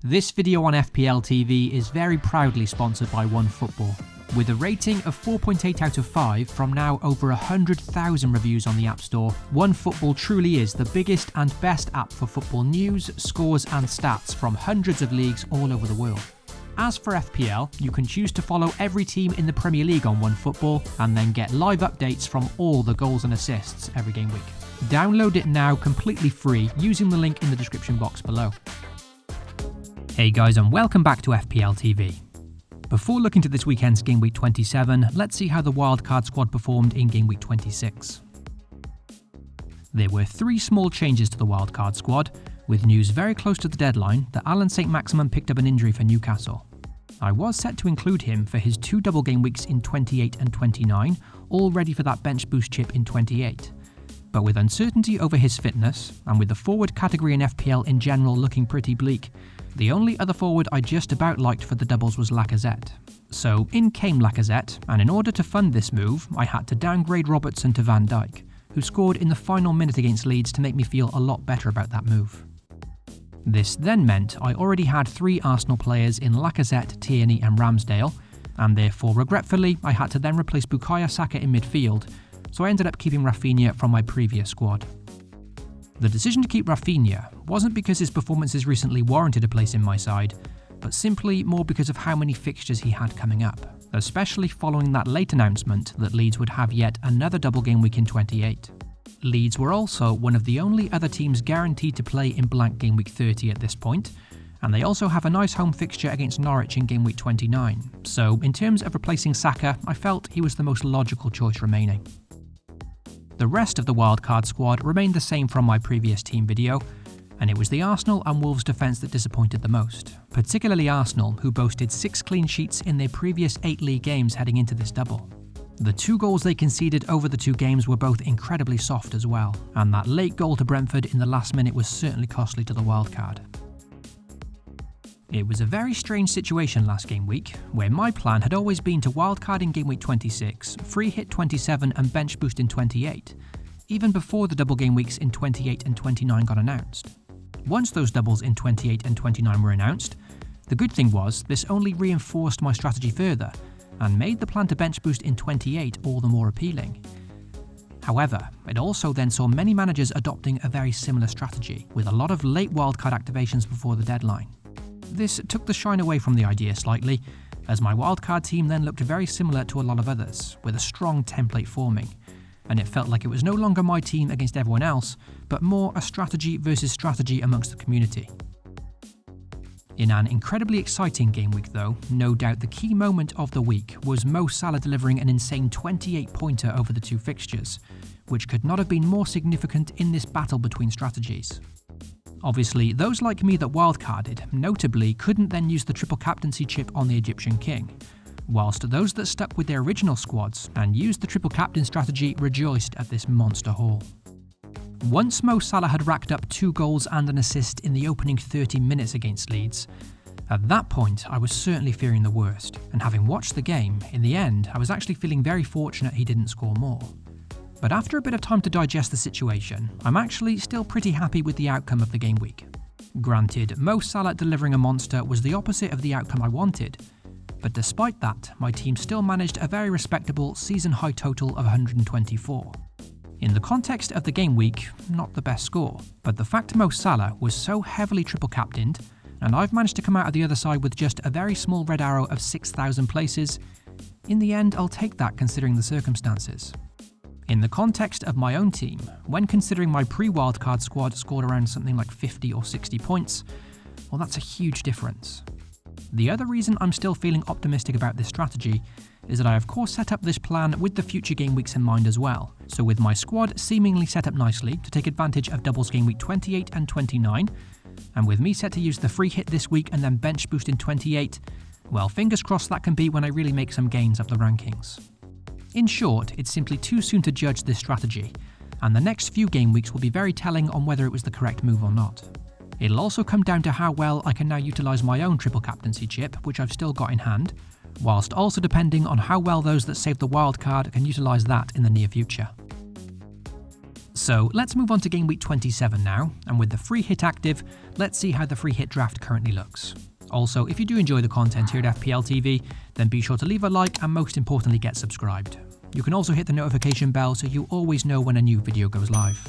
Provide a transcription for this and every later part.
This video on FPL TV is very proudly sponsored by OneFootball. With a rating of 4.8 out of 5 from now over 100,000 reviews on the App Store, OneFootball truly is the biggest and best app for football news, scores and stats from hundreds of leagues all over the world. As for FPL, you can choose to follow every team in the Premier League on OneFootball and then get live updates from all the goals and assists every game week. Download it now completely free using the link in the description box below. Hey guys, and welcome back to FPL TV. Before looking to this weekend's Game Week 27, let's see how the wildcard squad performed in Game Week 26. There were 3 small changes to the wildcard squad, with news very close to the deadline that Alan St. Maximin picked up an injury for Newcastle. I was set to include him for his 2 double game weeks in 28 and 29, all ready for that bench boost chip in 28. But with uncertainty over his fitness, and with the forward category in FPL in general looking pretty bleak, the only other forward I just about liked for the doubles was Lacazette. So in came Lacazette, and in order to fund this move, I had to downgrade Robertson to Van Dijk, who scored in the final minute against Leeds to make me feel a lot better about that move. This then meant I already had 3 Arsenal players in Lacazette, Tierney and Ramsdale, and therefore regretfully I had to then replace Bukayo Saka in midfield, so I ended up keeping Rafinha from my previous squad. The decision to keep Rafinha wasn't because his performances recently warranted a place in my side, but simply more because of how many fixtures he had coming up, especially following that late announcement that Leeds would have yet another double game week in 28. Leeds were also one of the only other teams guaranteed to play in blank game week 30 at this point, and they also have a nice home fixture against Norwich in game week 29, so in terms of replacing Saka, I felt he was the most logical choice remaining. The rest of the wildcard squad remained the same from my previous team video, and it was the Arsenal and Wolves defence that disappointed the most, particularly Arsenal, who boasted 6 clean sheets in their previous 8 league games heading into this double. The 2 goals they conceded over the 2 games were both incredibly soft as well, and that late goal to Brentford in the last minute was certainly costly to the wildcard. It was a very strange situation last game week, where my plan had always been to wildcard in game week 26, free hit 27 and bench boost in 28, even before the double game weeks in 28 and 29 got announced. Once those doubles in 28 and 29 were announced, the good thing was this only reinforced my strategy further, and made the plan to bench boost in 28 all the more appealing. However, it also then saw many managers adopting a very similar strategy, with a lot of late wildcard activations before the deadline. This took the shine away from the idea slightly, as my wildcard team then looked very similar to a lot of others, with a strong template forming, and it felt like it was no longer my team against everyone else, but more a strategy versus strategy amongst the community. In an incredibly exciting game week though, no doubt the key moment of the week was Mo Salah delivering an insane 28-pointer over the 2 fixtures, which could not have been more significant in this battle between strategies. Obviously, those like me that wildcarded, notably, couldn't then use the triple captaincy chip on the Egyptian king, whilst those that stuck with their original squads and used the triple captain strategy rejoiced at this monster haul. Once Mo Salah had racked up 2 goals and an assist in the opening 30 minutes against Leeds, at that point I was certainly fearing the worst, and having watched the game, in the end I was actually feeling very fortunate he didn't score more. But after a bit of time to digest the situation, I'm actually still pretty happy with the outcome of the game week. Granted, Mo Salah delivering a monster was the opposite of the outcome I wanted, but despite that, my team still managed a very respectable season-high total of 124. In the context of the game week, not the best score, but the fact Mo Salah was so heavily triple captained, and I've managed to come out of the other side with just a very small red arrow of 6,000 places, in the end I'll take that considering the circumstances. In the context of my own team, when considering my pre-wildcard squad scored around something like 50 or 60 points, well that's a huge difference. The other reason I'm still feeling optimistic about this strategy is that I of course set up this plan with the future game weeks in mind as well, so with my squad seemingly set up nicely to take advantage of doubles game week 28 and 29, and with me set to use the free hit this week and then bench boost in 28, well fingers crossed that can be when I really make some gains up the rankings. In short, it's simply too soon to judge this strategy, and the next few game weeks will be very telling on whether it was the correct move or not. It'll also come down to how well I can now utilise my own triple captaincy chip, which I've still got in hand, whilst also depending on how well those that saved the wildcard can utilise that in the near future. So let's move on to Game Week 27 now, and with the free hit active, let's see how the free hit draft currently looks. Also, if you do enjoy the content here at FPL TV, then be sure to leave a like and most importantly get subscribed. You can also hit the notification bell so you always know when a new video goes live.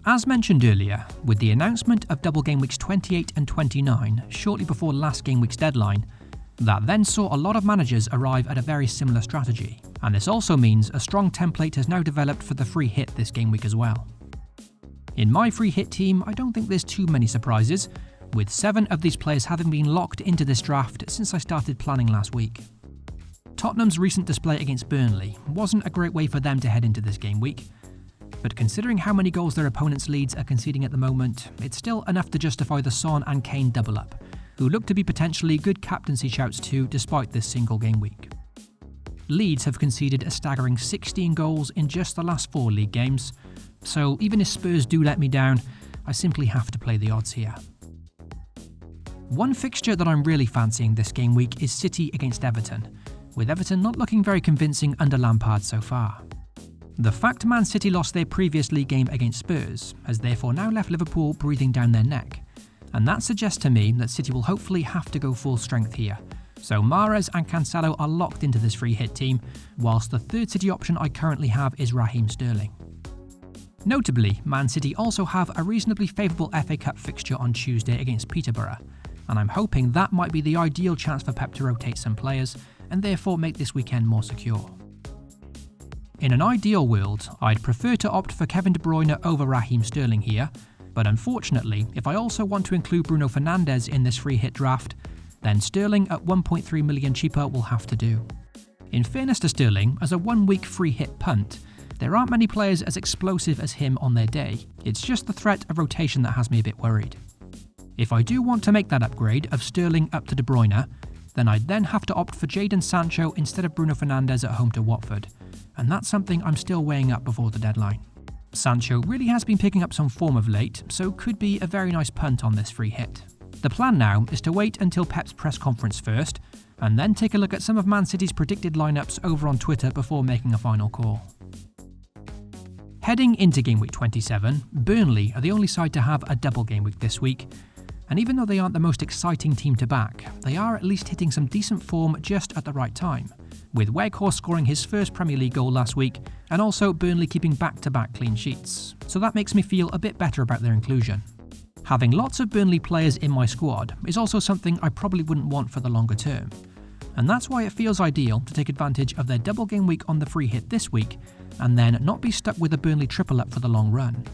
As mentioned earlier, with the announcement of double game weeks 28 and 29 shortly before last game week's deadline, that then saw a lot of managers arrive at a very similar strategy, and this also means a strong template has now developed for the free hit this game week as well. In my free hit team, I don't think there's too many surprises, with 7 of these players having been locked into this draft since I started planning last week. Tottenham's recent display against Burnley wasn't a great way for them to head into this game week, but considering how many goals their opponents' Leeds are conceding at the moment, it's still enough to justify the Son and Kane double up, who look to be potentially good captaincy shouts too despite this single game week. Leeds have conceded a staggering 16 goals in just the last 4 league games, so even if Spurs do let me down, I simply have to play the odds here. One fixture that I'm really fancying this game week is City against Everton, with Everton not looking very convincing under Lampard so far. The fact Man City lost their previous league game against Spurs has therefore now left Liverpool breathing down their neck, and that suggests to me that City will hopefully have to go full strength here. So Mahrez and Cancelo are locked into this free hit team, whilst the third City option I currently have is Raheem Sterling. Notably, Man City also have a reasonably favourable FA Cup fixture on Tuesday against Peterborough, and I'm hoping that might be the ideal chance for Pep to rotate some players and therefore make this weekend more secure. In an ideal world, I'd prefer to opt for Kevin De Bruyne over Raheem Sterling here, but unfortunately, if I also want to include Bruno Fernandes in this free hit draft, then Sterling at 1.3 million cheaper will have to do. In fairness to Sterling, as a 1-week free hit punt, there aren't many players as explosive as him on their day. It's just the threat of rotation that has me a bit worried. If I do want to make that upgrade of Sterling up to De Bruyne, then I'd then have to opt for Jadon Sancho instead of Bruno Fernandes at home to Watford, and that's something I'm still weighing up before the deadline. Sancho really has been picking up some form of late, so could be a very nice punt on this free hit. The plan now is to wait until Pep's press conference first, and then take a look at some of Man City's predicted lineups over on Twitter before making a final call. Heading into Game Week 27, Burnley are the only side to have a double game week this week, and even though they aren't the most exciting team to back, they are at least hitting some decent form just at the right time, with Weghorst scoring his first Premier League goal last week, and also Burnley keeping back-to-back clean sheets, so that makes me feel a bit better about their inclusion. Having lots of Burnley players in my squad is also something I probably wouldn't want for the longer term, and that's why it feels ideal to take advantage of their double game week on the free hit this week, and then not be stuck with a Burnley triple up for the long run.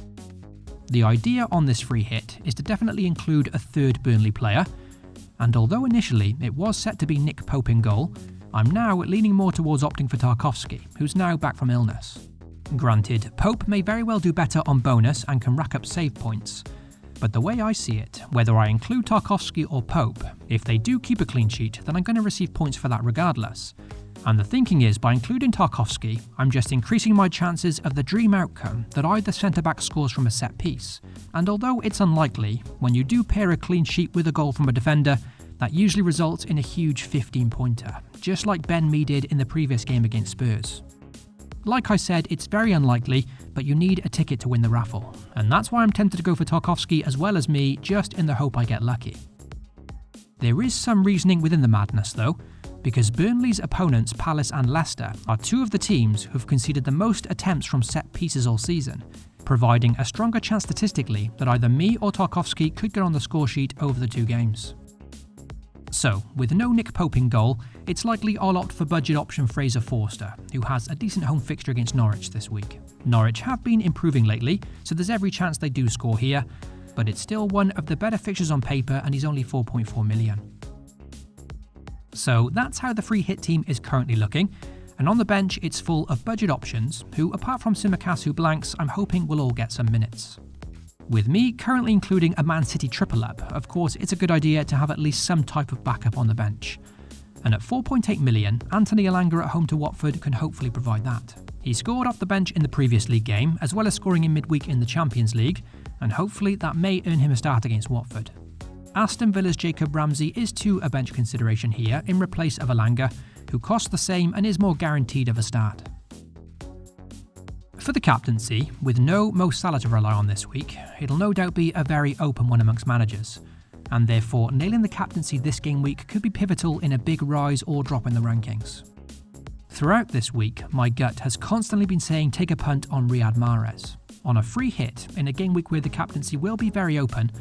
The idea on this free hit is to definitely include a third Burnley player, and although initially it was set to be Nick Pope in goal, I'm now leaning more towards opting for Tarkowski, who's now back from illness. Granted, Pope may very well do better on bonus and can rack up save points, but the way I see it, whether I include Tarkowski or Pope, if they do keep a clean sheet, then I'm going to receive points for that regardless. And the thinking is, by including Tarkowski, I'm just increasing my chances of the dream outcome that either centre-back scores from a set piece. And although it's unlikely, when you do pair a clean sheet with a goal from a defender, that usually results in a huge 15-pointer, just like Ben Mee did in the previous game against Spurs. Like I said, it's very unlikely, but you need a ticket to win the raffle, and that's why I'm tempted to go for Tarkowski as well as Mee, just in the hope I get lucky. There is some reasoning within the madness though, because Burnley's opponents Palace and Leicester are 2 of the teams who've conceded the most attempts from set pieces all season, providing a stronger chance statistically that either Mee or Tarkowski could get on the score sheet over the 2 games. So, with no Nick Pope in goal, it's likely I'll opt for budget option Fraser Forster, who has a decent home fixture against Norwich this week. Norwich have been improving lately, so there's every chance they do score here, but it's still one of the better fixtures on paper and he's only 4.4 million. So that's how the free hit team is currently looking, and on the bench it's full of budget options, who apart from Simakasu blanks I'm hoping will all get some minutes. With me currently including a Man City triple up, of course it's a good idea to have at least some type of backup on the bench. And at 4.8 million, Anthony Elanga at home to Watford can hopefully provide that. He scored off the bench in the previous league game, as well as scoring in midweek in the Champions League, and hopefully that may earn him a start against Watford. Aston Villa's Jacob Ramsey is too a bench consideration here in replace of Elanga, who costs the same and is more guaranteed of a start. For the captaincy, with no Mo Salah to rely on this week, it'll no doubt be a very open one amongst managers, and therefore nailing the captaincy this game week could be pivotal in a big rise or drop in the rankings. Throughout this week, my gut has constantly been saying take a punt on Riyad Mahrez. On a free hit, in a game week where the captaincy will be very open,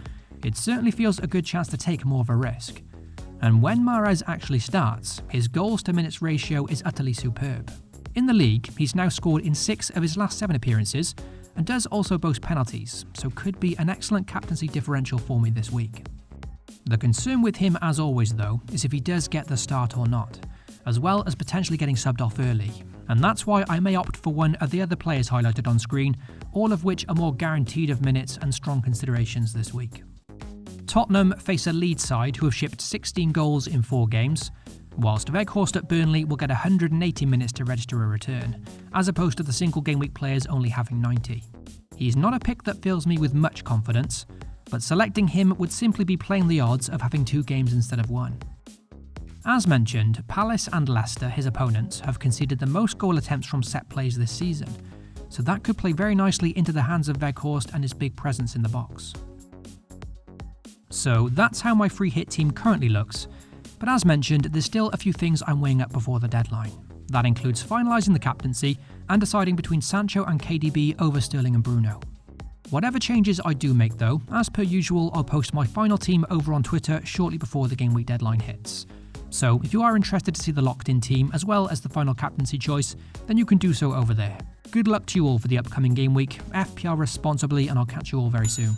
it certainly feels a good chance to take more of a risk. And when Mahrez actually starts, his goals to minutes ratio is utterly superb. In the league, he's now scored in 6 of his last 7 appearances, and does also boast penalties, so could be an excellent captaincy differential for me this week. The concern with him, as always though, is if he does get the start or not, as well as potentially getting subbed off early, and that's why I may opt for one of the other players highlighted on screen, all of which are more guaranteed of minutes and strong considerations this week. Tottenham face a Leeds side who have shipped 16 goals in 4 games, whilst Weghorst at Burnley will get 180 minutes to register a return, as opposed to the single game week players only having 90. He's not a pick that fills me with much confidence, but selecting him would simply be playing the odds of having 2 games instead of 1. As mentioned, Palace and Leicester, his opponents, have conceded the most goal attempts from set plays this season, so that could play very nicely into the hands of Weghorst and his big presence in the box. So that's how my free hit team currently looks, but as mentioned, there's still a few things I'm weighing up before the deadline. That includes finalising the captaincy and deciding between Sancho and KDB over Sterling and Bruno. Whatever changes I do make though, as per usual, I'll post my final team over on Twitter shortly before the game week deadline hits. So if you are interested to see the locked in team as well as the final captaincy choice, then you can do so over there. Good luck to you all for the upcoming game week, FPL responsibly, and I'll catch you all very soon.